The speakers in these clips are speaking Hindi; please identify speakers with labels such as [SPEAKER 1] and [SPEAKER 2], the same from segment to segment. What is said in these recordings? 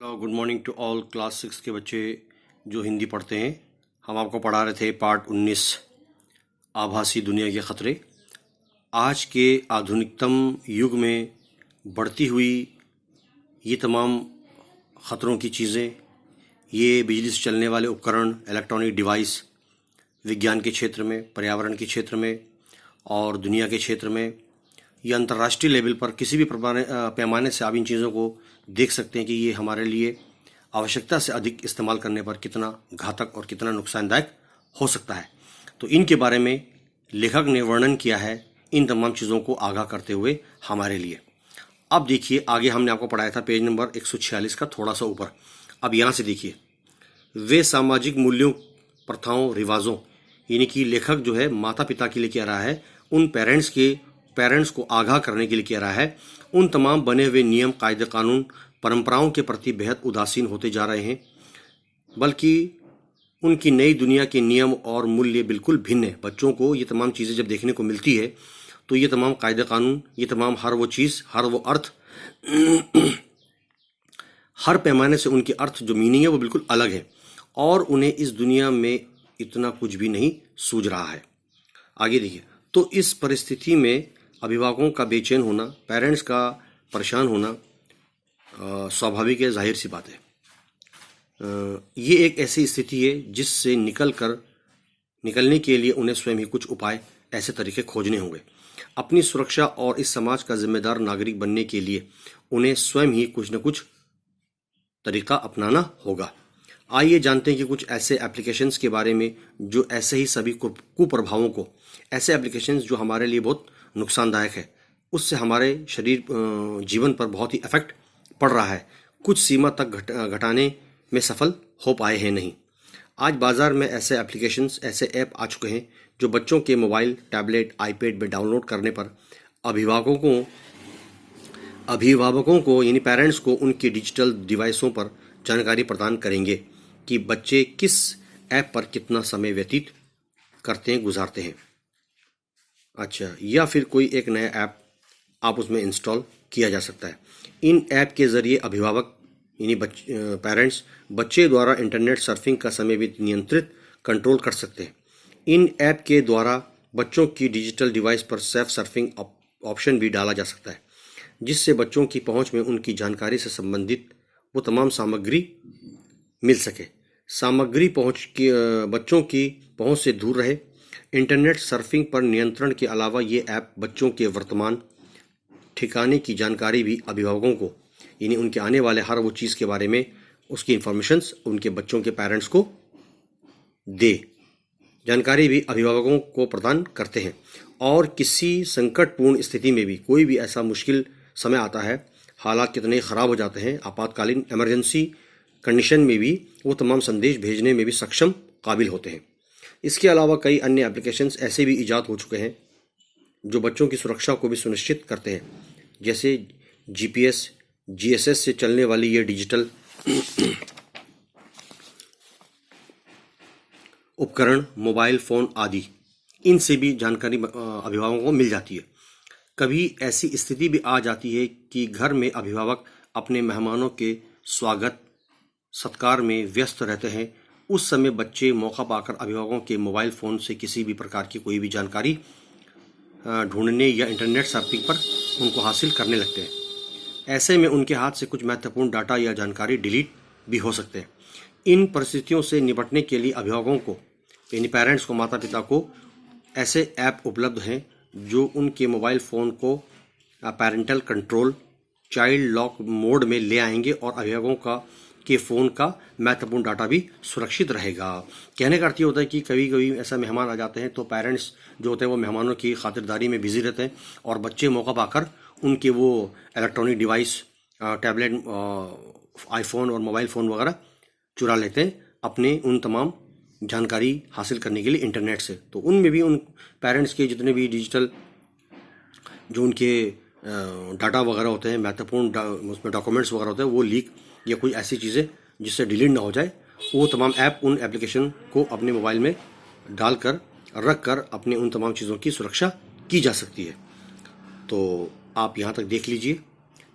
[SPEAKER 1] Good morning to all class 6 के बच्चे जो हिंदी पढ़ते हैं। हम आपको पढ़ा रहे थे पार्ट 19 आभासी दुनिया के ख़तरे। आज के आधुनिकतम युग में बढ़ती हुई ये तमाम ख़तरों की चीज़ें, ये बिजली से चलने वाले उपकरण, इलेक्ट्रॉनिक डिवाइस, विज्ञान के क्षेत्र में, पर्यावरण के क्षेत्र में और दुनिया के क्षेत्र में, ये अंतर्राष्ट्रीय लेवल पर किसी भी पैमाने से आप इन चीज़ों को देख सकते हैं कि ये हमारे लिए आवश्यकता से अधिक इस्तेमाल करने पर कितना घातक और कितना नुकसानदायक हो सकता है। तो इनके बारे में लेखक ने वर्णन किया है इन तमाम चीज़ों को आगाह करते हुए हमारे लिए। अब देखिए, आगे हमने आपको पढ़ाया था पेज नंबर 146 का थोड़ा सा ऊपर। अब यहाँ से देखिए, वे सामाजिक मूल्यों, प्रथाओं, रिवाजों, यानी कि लेखक जो है माता पिता के लिए कह रहा है, उन पेरेंट्स को आगाह करने के लिए कह रहा है, उन तमाम बने हुए नियम, कायदे, कानून, परंपराओं के प्रति बेहद उदासीन होते जा रहे हैं, बल्कि उनकी नई दुनिया के नियम और मूल्य बिल्कुल भिन्न है। बच्चों को ये तमाम चीज़ें जब देखने को मिलती है तो ये तमाम कायदे कानून, ये तमाम हर वो चीज़, हर वो अर्थ हर पैमाने से उनके अर्थ जो मीनिंग है वो बिल्कुल अलग है और उन्हें इस दुनिया में इतना कुछ भी नहीं सूझ रहा है। आगे देखिए, तो इस परिस्थिति में अभिभावकों का बेचैन होना, पेरेंट्स का परेशान होना स्वाभाविक है, जाहिर सी बात है। ये एक ऐसी स्थिति है जिससे निकलने के लिए उन्हें स्वयं ही कुछ उपाय, ऐसे तरीके खोजने होंगे। अपनी सुरक्षा और इस समाज का जिम्मेदार नागरिक बनने के लिए उन्हें स्वयं ही कुछ न कुछ तरीका अपनाना होगा। आइए जानते हैं कि कुछ ऐसे एप्लीकेशंस के बारे में जो ऐसे ही सभी कुप्रभावों को, ऐसे एप्लीकेशंस जो हमारे लिए बहुत नुकसानदायक है, उससे हमारे शरीर, जीवन पर बहुत ही इफेक्ट पड़ रहा है, कुछ सीमा तक घटाने में सफल हो पाए हैं नहीं। आज बाज़ार में ऐसे एप्लीकेशंस, ऐसे ऐप आ चुके हैं जो बच्चों के मोबाइल, टैबलेट, आईपैड में डाउनलोड करने पर अभिभावकों को यानी पेरेंट्स को उनके डिजिटल डिवाइसों पर जानकारी प्रदान करेंगे कि बच्चे किस ऐप पर कितना समय व्यतीत करते हैं, गुजारते हैं। अच्छा, या फिर कोई एक नया ऐप आप उसमें इंस्टॉल किया जा सकता है। इन ऐप के ज़रिए अभिभावक यानी पेरेंट्स बच्चे द्वारा इंटरनेट सर्फिंग का समय भी नियंत्रित, कंट्रोल कर सकते हैं। इन ऐप के द्वारा बच्चों की डिजिटल डिवाइस पर सेफ सर्फिंग ऑप्शन भी डाला जा सकता है, जिससे बच्चों की पहुंच में उनकी जानकारी से संबंधित वो तमाम सामग्री मिल सके। सामग्री बच्चों की पहुंच से दूर रहे। इंटरनेट सर्फिंग पर नियंत्रण के अलावा ये ऐप बच्चों के वर्तमान ठिकाने की जानकारी भी अभिभावकों को, यानी उनके आने वाले हर वो चीज़ के बारे में उसकी इंफॉर्मेशंस उनके बच्चों के पेरेंट्स को जानकारी भी अभिभावकों को प्रदान करते हैं। और किसी संकटपूर्ण स्थिति में भी, कोई भी ऐसा मुश्किल समय आता है, हालात कितने ख़राब हो जाते हैं, आपातकालीन इमरजेंसी कंडीशन में भी वो तमाम संदेश भेजने में भी सक्षम, काबिल होते हैं। इसके अलावा कई अन्य एप्लीकेशंस ऐसे भी ईजाद हो चुके हैं जो बच्चों की सुरक्षा को भी सुनिश्चित करते हैं, जैसे GPS, GSS से चलने वाली ये डिजिटल उपकरण, मोबाइल फ़ोन आदि, इनसे भी जानकारी अभिभावकों को मिल जाती है। कभी ऐसी स्थिति भी आ जाती है कि घर में अभिभावक अपने मेहमानों के स्वागत सत्कार में व्यस्त रहते हैं। उस समय बच्चे मौका पाकर अभिभावकों के मोबाइल फ़ोन से किसी भी प्रकार की कोई भी जानकारी ढूंढने या इंटरनेट सर्फिंग पर उनको हासिल करने लगते हैं। ऐसे में उनके हाथ से कुछ महत्वपूर्ण डाटा या जानकारी डिलीट भी हो सकते हैं। इन परिस्थितियों से निपटने के लिए अभिभावकों को, यानी पेरेंट्स को, माता पिता को ऐसे ऐप उपलब्ध हैं जो उनके मोबाइल फ़ोन को parental control, child lock mode में ले आएंगे और अभिभावकों के फ़ोन का महत्वपूर्ण डाटा भी सुरक्षित रहेगा। कहने का अर्थ ये होता है कि कभी कभी ऐसा मेहमान आ जाते हैं तो पेरेंट्स जो होते हैं वो मेहमानों की खातिरदारी में बिजी रहते हैं और बच्चे मौका पाकर उनके वो इलेक्ट्रॉनिक डिवाइस, टैबलेट, आईफोन और मोबाइल फ़ोन वगैरह चुरा लेते हैं अपने उन तमाम जानकारी हासिल करने के लिए इंटरनेट से। तो उनमें भी उन पेरेंट्स के जितने भी डिजिटल जो उनके डाटा वगैरह होते हैं, महत्वपूर्ण उसमें डॉक्यूमेंट्स वगैरह होते हैं, वो लीक या कोई ऐसी चीज़ें जिससे डिलीट ना हो जाए, वो तमाम ऐप उन एप्लीकेशन को अपने मोबाइल में डालकर रख कर अपने उन तमाम चीज़ों की सुरक्षा की जा सकती है। तो आप यहाँ तक देख लीजिए,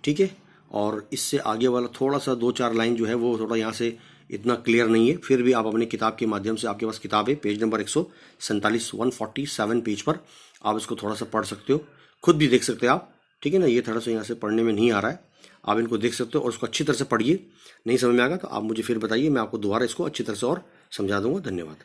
[SPEAKER 1] ठीक है। और इससे आगे वाला थोड़ा सा 2-4 लाइन जो है वो थोड़ा यहाँ से इतना क्लियर नहीं है, फिर भी आप अपनी किताब के माध्यम से, आपके पास किताब है पेज नंबर 147 147 पेज पर, आप इसको थोड़ा सा पढ़ सकते हो, खुद भी देख सकते हो आप, ठीक है ना। ये थोड़ा सा यहाँ से पढ़ने में नहीं आ रहा है, आप इनको देख सकते हो और उसको अच्छी तरह से पढ़िए। नहीं समझ में आएगा तो आप मुझे फिर बताइए, मैं आपको दोबारा इसको अच्छी तरह से और समझा दूंगा। धन्यवाद।